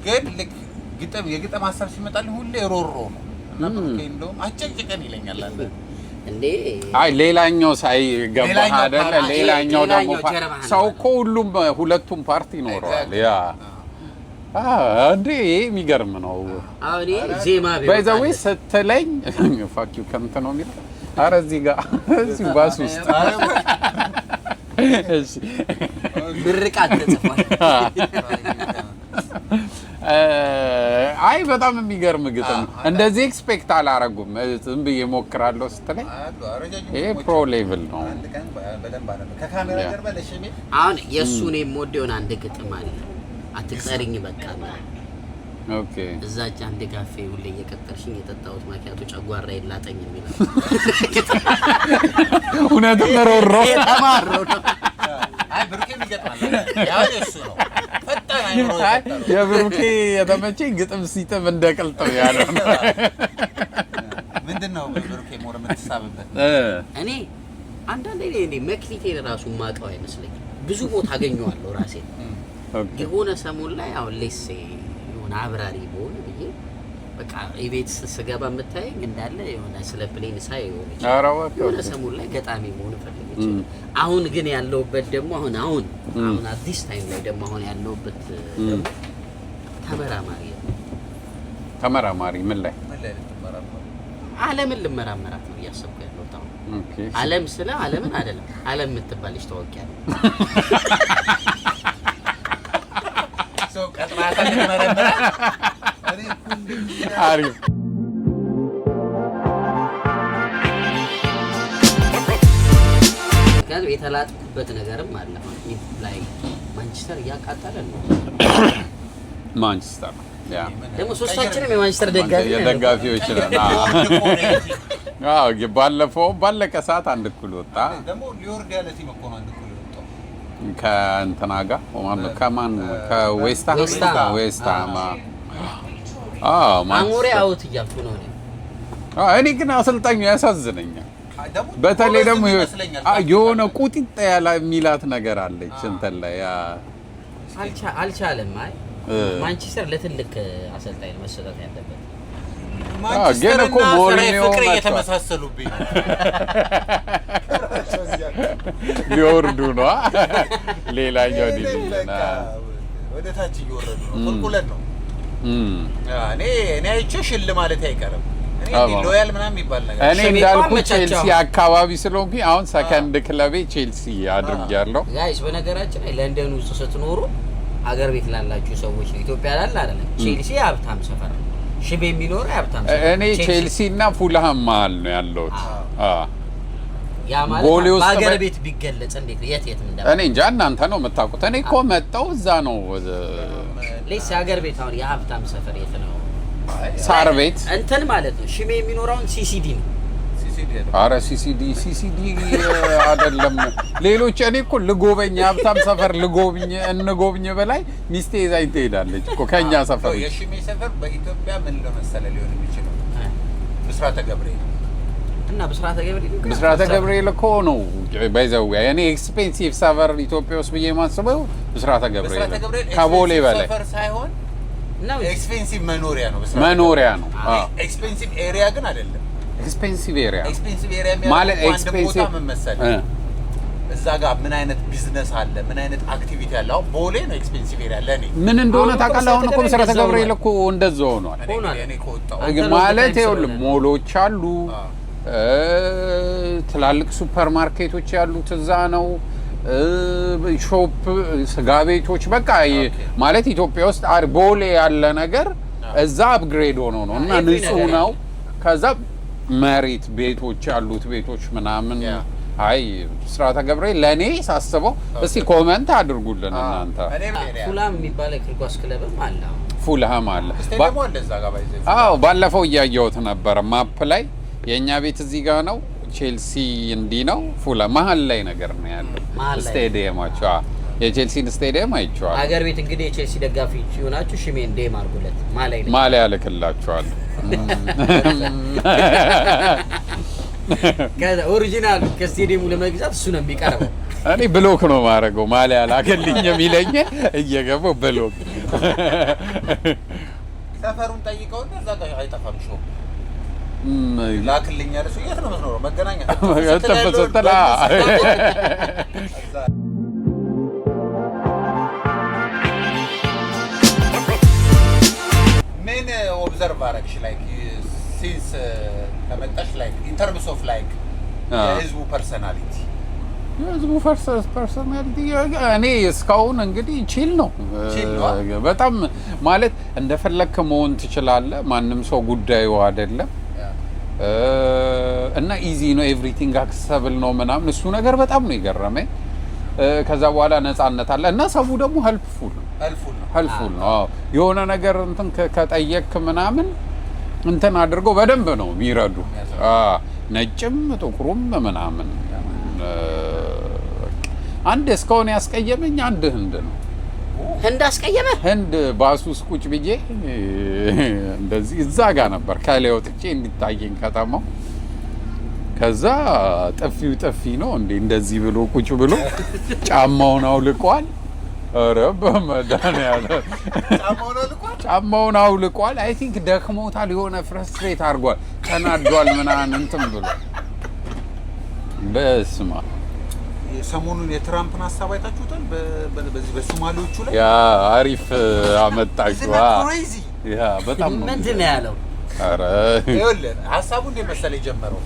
ግን ልክ ግጥም የግጥም ሀሳብ ሲመጣልኝ ሁሌ ሮሮ ነው እና ብሩኬ እንደውም አጨቅጭቀን ይለኛል አለ እንዴ አይ ሌላኛው ሳይገባ አይደለ ሌላኛው ደግሞ ሰው እኮ ሁሉም ሁለቱም ፓርቲ ይኖረዋል ያ እንዴ የሚገርም ነው አሁን ዜማ በዛው ስትለኝ ፋክ ዩ ከምት ነው የሚል ኧረ እዚህ ጋር እዚህ ባስ ውስጥ እሺ ብርቃት ተጽፏል አይ በጣም የሚገርም ግጥም እንደዚህ ኤክስፔክት አላረጉም ዝም ብዬ ሞክራለሁ ስትለኝ ይሄ ፕሮ ሌቭል ነው ከካሜራ ጀርባ ለሽሜ አሁን የሱን የምወደውን አንድ ግጥም አለ አትቀሪኝ በቃ ኦኬ እዛች አንድ ካፌ ሁሌ እየቀጠርሽኝ የጠጣሁት ማኪያቶ ጨጓራ ይላጠኝ የሚለው እውነትም ሮሮ ተማረው ነው አይ ብሩኬ ይገጥማል ያው እሱ ነው ፈጣን አይሮ የብሩኬ የተመቸኝ ግጥም ሲጥም እንደቀልጠው ያለው ምንድነው ብሩኬ ሞር የምትሳብበት እኔ አንዳንዴ እኔ መክሊቴን ራሱ ማቀው አይመስለኝ ብዙ ቦታ አገኘዋለሁ ራሴ የሆነ ሰሞን ላይ አሁን ሌሴ የሆነ አብራሪ ቦል ብዬ በቃ ኢቤት ስገባ የምታየኝ እንዳለ የሆነ ስለ ፕሌን ሳይ የሆነ ሰሞን ላይ ገጣሚ መሆን ፈልጌ አሁን ግን ያለውበት ደግሞ አሁን አዲስ ታይም ላይ ደግሞ አሁን ያለውበት ደግሞ ተመራማሪ ምን ላይ ዓለምን ልመራመራት ነው እያሰብኩ ያለሁት አሁን ዓለም ስለ ዓለምን አይደለም ዓለም የምትባልሽ ታወቂያለሽ ቀጥራታ ለመረመራ አሪ አሪፍ ጋር የተላጥኩበት ነገርም አለ ላይ ማንቸስተር ያቃጣለ ነው ማንቸስተር ያ ደግሞ ሶስታችንም የማንቸስተር ደጋፊዎች ነን ባለፈው ባለቀ ሰዓት አንድ እኩል ወጣ ደግሞ ሊወርድ ያለ ቲም እኮ ነው አንድ እኩል ወጣው ከእንትና ጋር ከማን ከዌስታም ማሞሪ አውት እያልኩ ነው እኔ ግን አሰልጣኙ ያሳዝነኛል በተለይ ደግሞ የሆነ ቁጢጥ ያለ የሚላት ነገር አለች እንትን ላይ ያ አልቻለም አይ ማንቸስተር ለትልቅ አሰልጣኝ መሰጠት ያለበት ግን እኮ ሞሪኒዮ ፍቅር እየተመሳሰሉብኝ ሊወርዱ ነው ሌላኛው ዲቪዥን ወደ ታች እየወረዱ ነው ቁልቁለት ነው እኔ አይቼው ሽል ማለት አይቀርም እኔ ሎያል ምናምን ይባል ነገር እኔ እንዳልኩት ቼልሲ አካባቢ ስለሆንኩኝ አሁን ሰከንድ ክለቤ ቼልሲ አድርጌያለሁ ጋይስ በነገራችን ላይ ለንደን ውስጥ ስትኖሩ አገር ቤት ላላችሁ ሰዎች ኢትዮጵያ ላል አይደለም ቼልሲ ሀብታም ሰፈር ነው ሽቤ የሚኖር ሀብታም ሰፈር እኔ ቼልሲ እና ፉልሃም መሀል ነው ያለሁት ያ ማለት በአገር ቤት ቢገለጽ እንዴት የት እንደማ እኔ እንጃ እናንተ ነው የምታውቁት እኔ እኮ መጣሁ እዛ ነው ለይስ አገር ቤት አሁን የሀብታም ሰፈር የት ነው ሳር ቤት እንትን ማለት ነው ሽሜ የሚኖረውን ሲሲዲ ነው አረ ሲሲዲ አይደለም ሌሎች እኔ እኮ ልጎበኝ ሀብታም ሰፈር እንጎብኝ በላይ ሚስቴ ይዛኝ ትሄዳለች እኮ ከኛ ሰፈር የሽሜ ሰፈር በኢትዮጵያ ምን ለመሰለ ሊሆን የሚችለው ብስራተ ገብርኤል እና ብስራተ ገብርኤል እኮ ነው ባይዘው እኔ ኤክስፔንሲቭ ሰፈር ኢትዮጵያ ውስጥ ብዬ ማስበው ብስራተ ገብርኤል ከቦሌ በላይ ሰፈር ሳይሆን ነው ኤክስፔንሲቭ መኖሪያ ነው ኤክስፔንሲቭ ኤሪያ ግን አይደለም ኤክስፔንሲቭ ኤሪያ ማለት ኤክስፔንሲቭ ምን መሰለ እዛ ጋር ምን አይነት ቢዝነስ አለ ምን አይነት አክቲቪቲ አለ አሁን ቦሌ ነው ኤክስፔንሲቭ ኤሪያ ለኔ ምን እንደሆነ ታውቃለህ አሁን እኮ ብስራተ ገብርኤል እኮ እንደዛው ሆኗል እኔ ኮጣው ማለት ይኸውልህ ሞሎች አሉ ትላልቅ ሱፐር ማርኬቶች ያሉት እዛ ነው ሾፕ ስጋ ቤቶች በቃ ማለት ኢትዮጵያ ውስጥ ቦሌ ያለ ነገር እዛ አፕግሬድ ሆኖ ነው እና ንጹህ ነው ከዛ መሬት ቤቶች ያሉት ቤቶች ምናምን አይ ብስራተ ገብርኤል ለኔ ሳስበው እስቲ ኮሜንት አድርጉልን እናንተ ፉልሃም የሚባል እግር ኳስ ክለብም አለ ፉልሃም አለ ስቴዲየሙ አለ እዛ ጋር ባይዘ ባለፈው እያየሁት ነበር ማፕ ላይ የኛ ቤት እዚህ ጋር ነው ቼልሲ እንዲህ ነው ፉልሃም መሀል ላይ ነገር ነው ያለው ስቴዲየማቸው የቼልሲን ስቴዲየም አይቼዋለሁ አገር ቤት እንግዲህ የቼልሲ ደጋፊ ይሆናችሁ ሽሜን ዴም አድርጉለት ማሊያ ልክላችኋለሁ ከዛ ኦሪጂናል ከስቴዲየሙ ለመግዛት እሱ ነው የሚቀርበው እኔ ብሎክ ነው ማረገው ማሊያ ላገልኝ የሚለኝ እየገባው ብሎክ ሰፈሩን ጠይቀውና እዛ ጋር አይጠፋም ሾው ላክልኝ ያለ ሰው የት ነው የምትኖረው? መገናኛ ስትላ ምን ኦብዘርቭ አደረግሽ ላይክ ሲንስ ከመጣሽ ላይክ ኢን ተርምስ ኦፍ ላይክ የህዝቡ ፐርሰናሊቲ እኔ እስካሁን እንግዲህ ቺል ነው በጣም ማለት እንደፈለክ መሆን ትችላለህ። ማንም ሰው ጉዳዩ አይደለም እና ኢዚ ነው። ኤቭሪቲንግ አክሰብል ነው ምናምን እሱ ነገር በጣም ነው የገረመኝ። ከዛ በኋላ ነፃነት አለ እና ሰው ደግሞ ሄልፕፉል ነው። የሆነ ነገር እንትን ከጠየቅ ምናምን እንትን አድርገው በደንብ ነው የሚረዱ። ነጭም ጥቁሩም ምናምን አንድ እስካሁን ያስቀየመኝ አንድ ህንድ ነው። ህንድ አስቀየመ? ህንድ ባስ ውስጥ ቁጭ ብዬ እንደዚህ እዛ ጋር ነበር ከላይ ወጥቼ እንዲታየኝ ከተማው። ከዛ ጥፊ ነው እንዴ እንደዚህ ብሎ ቁጭ ብሎ ጫማውን አውልቋል። ኧረ በመድኃኒዓለም ጫማውን አውልቋል። አይ ቲንክ ደክሞታል፣ የሆነ ፍረስትሬት አድርጓል፣ ተናዷል ምናምን እንትን ብሎ በስማ ሰሞኑን የትራምፕን ሀሳብ አይታችሁታል? በዚህ በሶማሌዎቹ ላይ ያ አሪፍ አመጣችሁ። ያ በጣም ነው ምንድን ነው ያለው? ኧረ ይኸውልህ ሀሳቡ እንደ መሰለ የጀመረው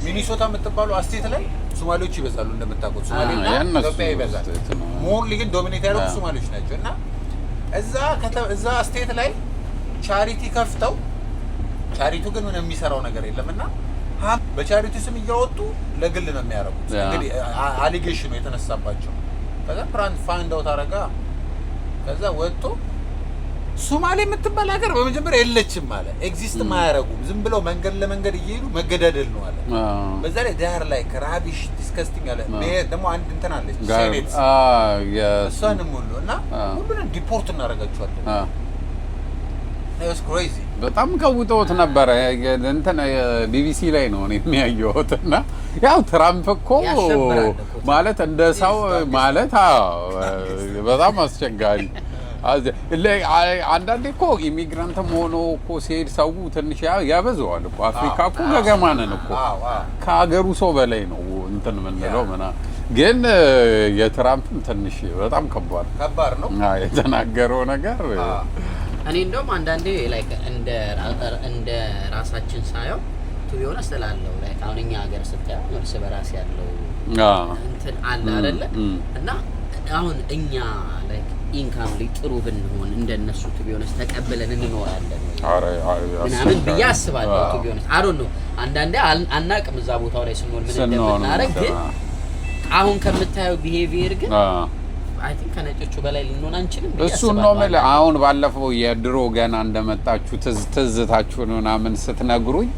ሚኒሶታ የምትባለው ስቴት ላይ ሶማሌዎች ይበዛሉ እንደምታውቁት። ሶማሌና ኢትዮጵያ ይበዛል። ሞርሊ ግን ዶሚኔት ያደረጉት ሶማሌዎች ናቸው። እና እዛ ስቴት ላይ ቻሪቲ ከፍተው ቻሪቲው ግን ምንም የሚሰራው ነገር የለምና በቻሪቲ ስም እያወጡ ለግል ነው የሚያደርጉት። እንግዲህ አሊጌሽኑ የተነሳባቸው ከዛ ፍራንት ፋይንድ አውት አረጋ። ከዛ ወጥቶ ሶማሌ የምትባል ሀገር በመጀመሪያ የለችም አለ። ኤግዚስት ማያረጉም ዝም ብለው መንገድ ለመንገድ እየሄዱ መገዳደል ነው አለ። በዛ ላይ ዳር ላይ ራቢሽ ዲስከስቲንግ አለ። ደግሞ አንድ እንትን አለች ሴኔት እሷንም ሁሉ እና ሁሉንም ዲፖርት እናደርጋቸዋለን። በጣም ከውጠውት ነበረ። እንትን ቢቢሲ ላይ ነው እኔ የሚያየሁት። እና ያው ትራምፕ እኮ ማለት እንደ ሰው ማለት በጣም አስቸጋሪ። አንዳንዴ እኮ ኢሚግራንትም ሆኖ እኮ ሲሄድ ሰው ትንሽ ያበዛዋል እኮ። አፍሪካ እኮ ገገማ ነን እኮ ከሀገሩ ሰው በላይ ነው እንትን የምንለው ምናምን። ግን የትራምፕም ትንሽ በጣም ከባድ ነው የተናገረው ነገር። እኔ እንደውም አንዳንዴ ላይክ እንደ ራሳችን ሳየው ቱ ቢሆን ስላለው ላይክ አሁን እኛ ሀገር ስታየው እርስ በራስ ያለው እንትን አለ አይደለ? እና አሁን እኛ ላይክ ኢንካም ላይ ጥሩ ብንሆን እንደነሱ ቱ ቢሆን ተቀበለን እንኖራለን ምናምን ብዬ አስባለሁ። ቱ ቢሆን አይ ዶንት ኖ አንዳንዴ አናቅም እዛ ቦታው ላይ ስንኖር ምን እንደምናደርግ። ግን አሁን ከምታየው ቢሄቪየር ግን አይ ቲንክ ከነጮቹ በላይ ልንሆን አንችልም። እሱ ነው ማለት አሁን ባለፈው የድሮ ገና እንደመጣችሁ ትዝታችሁን ምናምን ስትነግሩኝ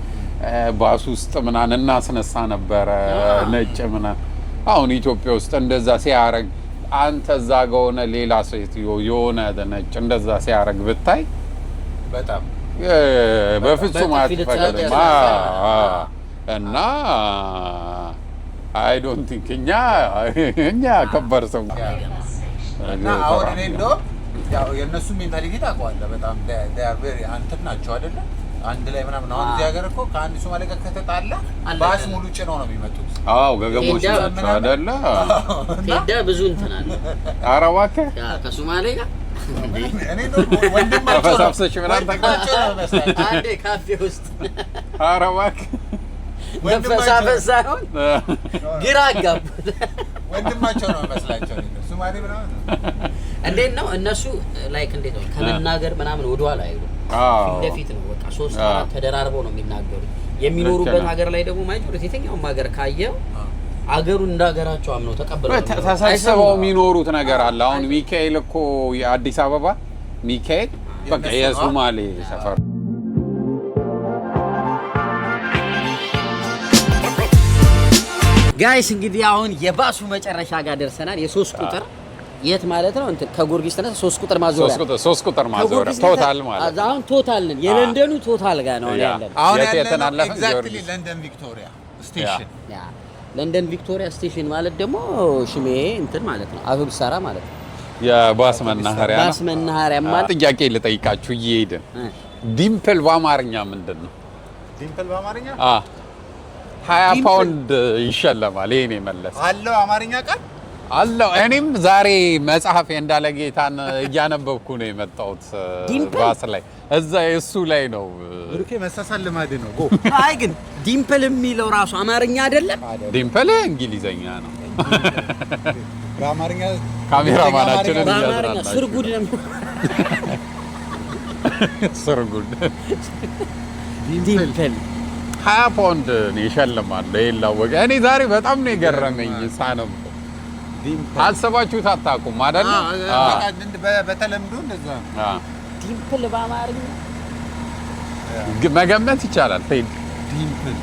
ባስ ውስጥ ምናምን እናስነሳ ነበረ ነጭ ምናምን። አሁን ኢትዮጵያ ውስጥ እንደዛ ሲያረግ አንተ እዛ ጋር ሆነ ሌላ ሴት የሆነ ነጭ እንደዛ ሲያረግ ብታይ በጣም በፍጹም አትፈቅድም። እና አይ ዶንት ቲንክ እኛ ከበር ሰው እና አሁን እኔ እንደውም ያው የእነሱ ሜንታሊቲ ታውቀዋለህ። በጣም ዴር ቬሪ አንተም ናቸው አይደለ? አንድ ላይ ምናምን አሁን እዚህ ሀገር እኮ ከአንድ ሶማሌ ጋር ከተጣላ ባስ ሙሉ ጭነው ነው የሚመጡት። አዎ ገገሞች ናቸው አይደለ? ቴዳ ብዙ እንትን አለ። ኧረ እባክህ ከሶማሌ ጋር እኔ ወንድማቸው ተፈሳፍሰሽ ምናምን ታውቃቸው ነው መሰለኝ አንዴ ካፌ ውስጥ ኧረ እባክህ መፈሳፈስ ሳይሆን ግራ አጋቡ። ወንድማቸው ነው መስላቸው ነው ሶማሌ ምናምን። እንዴት ነው እነሱ ላይክ እንዴት ነው ከመናገር ምናምን ወደኋላ አይሉ ፊት ለፊት ነው በቃ 3-4 ተደራርበው ነው የሚናገሩት። የሚኖሩበት ሀገር ላይ ደግሞ ማይጆሪቲ የትኛውም ሀገር ካየው አገሩን እንዳገራቸው አምነው ተቀበለው ተሳስበው የሚኖሩት ነገር አለ። አሁን ሚካኤል እኮ የአዲስ አበባ ሚካኤል በቃ የሶማሌ ሰፈር ጋይስ እንግዲህ አሁን የባሱ መጨረሻ ጋር ደርሰናል። የ3 ቁጥር የት ማለት ነው? እንትን ከጎርጊስ ተነሳ 3 ቁጥር ማዞሪያ 3 ቁጥር ማዞሪያ ቶታል ማለት አሁን ቶታል ነን። የለንደኑ ቶታል ጋር ነው ያለን። አሁን ያለን ኤግዛክትሊ ለንደን ቪክቶሪያ ስቴሽን። ለንደን ቪክቶሪያ ስቴሽን ማለት ደግሞ ሽሜ እንትን ማለት ነው። አውቶቡስ ማለት ነው። የባስ መናኸሪያ ባስ መናኸሪያ ማለት ጥያቄ ልጠይቃችሁ እየሄድን ዲምፕል በአማርኛ ምንድን ነው? ዲምፕል በአማርኛ 20 ፓውንድ ይሸለማል። ይሄን የመለሰ አለው አማርኛ ቃል አለው። እኔም ዛሬ መጽሐፍ እንዳለ ጌታን እያነበብኩ ነው የመጣሁት ባስ ላይ እዛ እሱ ላይ ነው። ብሩኬ መሳሳል ልማድ ነው። ጎ አይ ግን ዲምፕል የሚለው ራሱ አማርኛ አይደለም። ዲምፕል እንግሊዘኛ ነው። በአማርኛ ካሜራማናችንን በአማርኛ ስርጉድ ነው። ስርጉድ ዲምፕል 20 ፓውንድ ይሸልማል። ይላወቀ እኔ ዛሬ በጣም ነው የገረመኝ ሳነው። አልሰባችሁት አታውቁም አይደል? በተለምዶ እንደዛ ነው። ዲምፕል በአማርኛ መገመት ይቻላል። ዲምፕል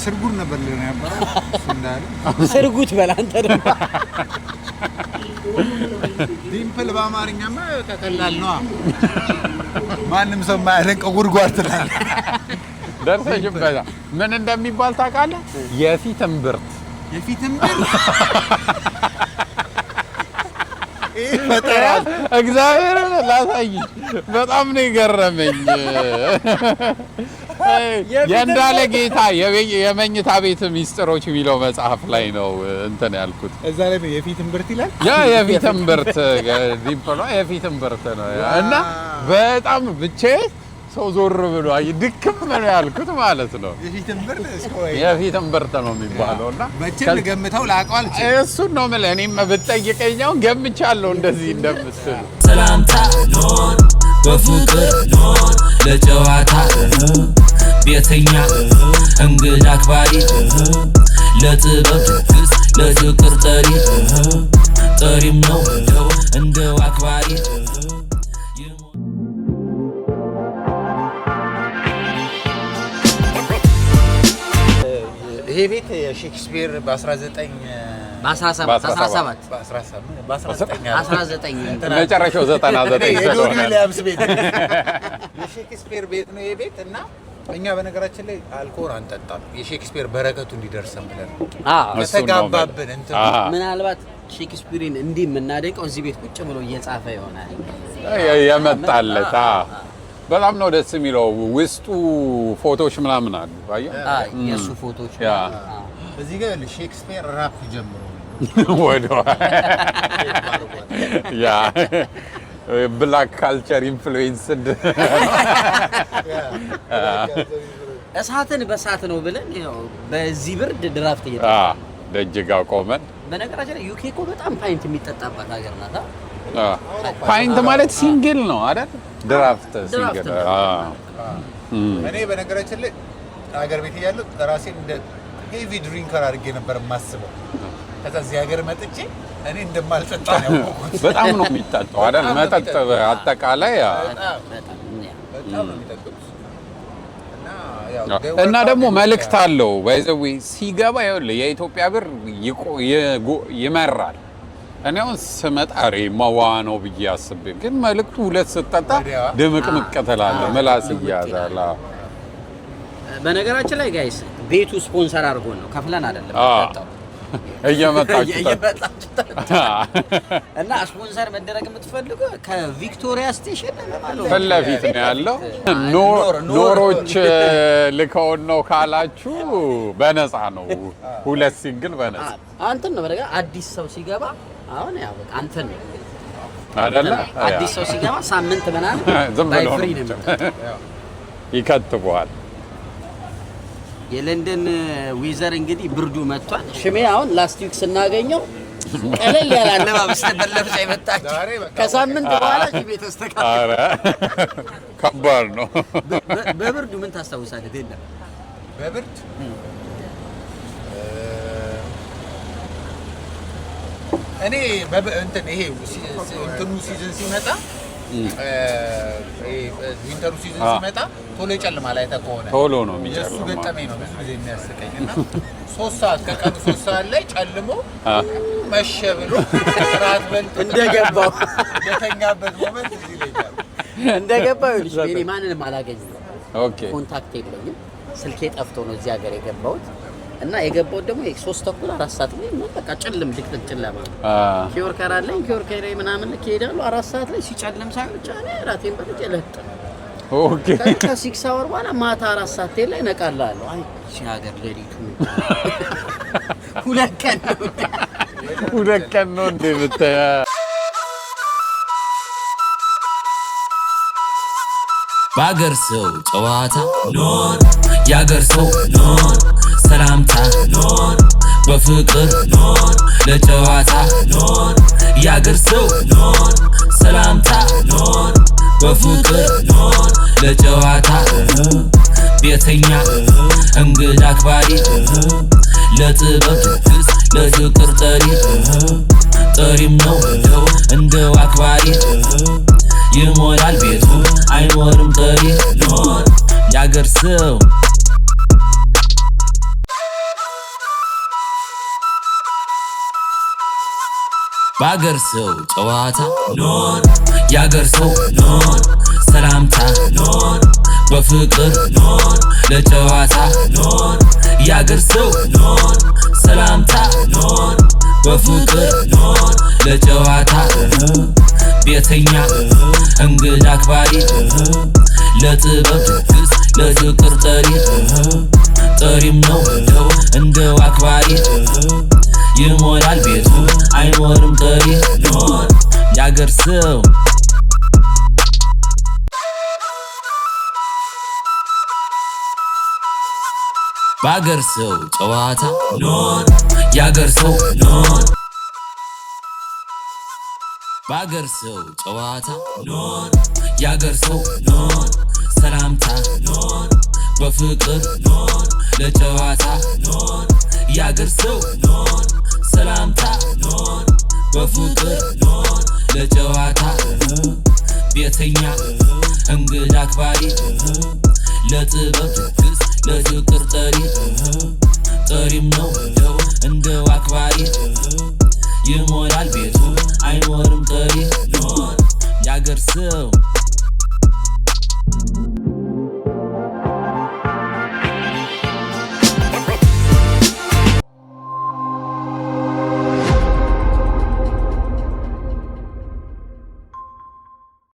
ስርጉድ ነበር ለኔ ያባራው እንዳለ ስርጉት በል አንተ ደግሞ ዲምፕል በአማርኛማ ቀላል ነው። ማንም ሰው ማያደንቀው ጉድጓድ ትላለህ። ደርሰሽበታ ምን እንደሚባል ታውቃለህ? የፊት እምብርት ፈጠራል። እግዚአብሔርን ላሳይሽ በጣም ነው የገረመኝ። የእንዳለ ጌታ የመኝታ ቤት ሚስጥሮች የሚለው መጽሐፍ ላይ ነው እንትን ያልኩት። እዛ ላይ የፊት እምብርት ይላል። የፊት እምብርት ዲምፕሏ የፊት እምብርት ነው እና በጣም ብቻዬን ሰው ዞር ብሎ ድክም ነው ያልኩት ማለት ነው። የፊት እምብርት ነው የሚባለውና መቼም ገምተው ላውቀው አልችልም። እሱን ነው የምልህ። እኔም ብትጠይቀኛው ገምቻለሁ እንደዚህ እንደምትል። ሰላምታ ኖር በፍቅር ኖር ለጨዋታ ቤተኛ እንግዳ አክባሪ ለጥበብ ፍስ ለፍቅር ጠሪም ነው እንደው አክባሪ ይሄ ቤት የሼክስፒር መጨረሻው 99 ስለሆነ የሼክስፒር ቤት ነው ይሄ ቤት እና እኛ በነገራችን ላይ አልኮል አንጠጣም። የሼክስፒር በረከቱ እንዲደርሰን ብለን ተጋባብን እንትን ምናልባት ሼክስፒርን እንዲህ የምናደንቀው እዚህ ቤት ቁጭ ብሎ እየጻፈ ይሆናል የመጣለት። በጣም ነው ደስ የሚለው። ውስጡ ፎቶዎች ምናምን አሉ። አየህ የእሱ ፎቶዎች እዚህ ጋር ሼክስፒር ራፕ ጀምሮ ያ ብላክ ካልቸር ኢንፍሉዌንስድ እሳትን በእሳት ነው ብለን ያው በዚህ ብርድ ድራፍት ደጅ ጋር ቆመን። በነገራችን ላይ ዩኬ እኮ በጣም ፓይንት የሚጠጣባት ሀገር ናት። ፓይንት ማለት ሲንግል ነው አይደል? ድራፍት ሲንግል። እኔ በነገራችን ላይ ሀገር ቤት እያለሁ ራሴን እንደ ሄቪ ድሪንከር አድርጌ ነበር የማስበው። ከዛ እዚህ ሀገር መጥቼ እኔ እንደማልጠጣ ነው ያወቅሁት። በጣም ነው የሚጠጣው አይደል? መጠጥ አጠቃላይ በጣም ነው የሚጠጡት። እና ደግሞ መልእክት አለው። ባይዘዌ ሲገባ ይኸውልህ የኢትዮጵያ ብር ይመራል። እኔ አሁን ስመጣ ሬማዋ ነው ብዬ አስቤ፣ ግን መልእክቱ ሁለት ስጠጣ ድምቅምቅ ትላለህ፣ ምላስ ይያዛል። በነገራችን ላይ ጋይስ ቤቱ ስፖንሰር አድርጎን ነው ከፍለን አይደለም የምንጠጣው። እየመጣችሁ እና ስፖንሰር መደረግ የምትፈልጉ ከቪክቶሪያ ስቴሽን ፊት ለፊት ነው ያለው። ኖሮች ልከውን ነው ካላችሁ በነፃ ነው። ሁለት ሲንግል በነፃ አንተን ነው በነገር አዲስ ሰው ሲገባ አሁን ያው በቃ አንተን ነው አይደለ? አዲስ ሰው ሲገባ ሳምንት ምናምን ባይ ፍሪ ነው ይከትበዋል። የለንደን ዊዘር እንግዲህ ብርዱ መጥቷል። ሽሜ አሁን ላስት ዊክ ስናገኘው ቀለል ያለ አለባበስ ነበር ለብሳ የመጣችው። ከሳምንት በኋላ ሽሜ ተስተካከለ። ኧረ ከባድ ነው። በብርዱ ምን ታስታውሳለህ? የለም በብርድ እኔ እንትን ይሄ እንትኑ ሲዝን ሲመጣ ዊንተሩ ሲዝን ሲመጣ ቶሎ ይጨልማል። አይተህ ከሆነ ቶሎ ነው የሚጨልመው። የእሱ ገጠመኝ ነው ብዙ ጊዜ የሚያስቀኝ እና 3 ሰዓት ከቀኑ 3 ሰዓት ላይ ጨልሞ መሸ ብሎ ራት በልቶ እንደገባው የተኛበት ሞመንት እዚህ ላይ ይላል። እንደገባው ይልሽ እኔ ማንንም አላገኝም። ኦኬ ኮንታክት የለኝም። ስልኬ ጠፍቶ ነው እዚህ ሀገር የገባሁት እና የገባሁት ደግሞ 3 ተኩል 4 ሰዓት ላይ በቃ ጭልም ድቅድቅ ጨለማ ኪዮርከር አለኝ። ኪዮርከር ምናምን ከሄዳለሁ 4 ሰዓት ላይ ሲጨልም ሳይሆን ብቻ እኔ ራቴን በልቼ ለጥ ኦኬ ከ6 አወር በኋላ ማታ 4 ሰዓት ላይ ነቃላለሁ። አይ ሀገር ሌሊቱ 2 ቀን ነው 2 ቀን ነው እንዴ ብታይ ባገር ሰው ጨዋታ ኖር ያገር ሰው ኖር ሰላምታ ኖር በፍቅር ኖር ለጨዋታ ኖር ያገር ሰው ኖር ሰላምታ ኖር በፍቅር ኖር ለጨዋታ ቤተኛ እንግዳ አክባሪ ለጥበብ ድግስ ለፍቅር ጠሪም ነው እንደው አክባሪ ይሞላል ቤቱ አይኖርም ጠሪ ኖር ያገር ሰው ባገር ሰው ጨዋታ ኖር ያገር ሰው ኖር ሰላምታ ኖር በፍቅር ኖር ለጨዋታ ኖር ያገር ሰው ኖር ሰላምታ ኖር በፍቅር ኖር ለጨዋታ ቤተኛ እንግዳ አክባሪ ለጥበብ ድግስ ለፍቅር ጠሪም ነው እንደው አክባሪ ይሞላል ቤቱ አይኖርም ጠሪ ኖር ያገር ሰው ባገር ሰው ጨዋታ ኖር ያገር ሰው ኖር ባገር ሰው ጨዋታ ኖር ያገር ሰው ኖር ሰላምታ ኖር በፍቅር ኖር ለጨዋታ ኖር ያገር ሰው ኖር ሰላምታ ኖር በፍቅር ኖር ለጨዋታ ቤተኛ እንግዳ አክባሪ ለጥበብ ድግስ ለፍቅር ጠሪም ነው እንደው አክባሪ ይሞላል ቤቱ አይኖርም ጠሪ ኖር ያገር ሰው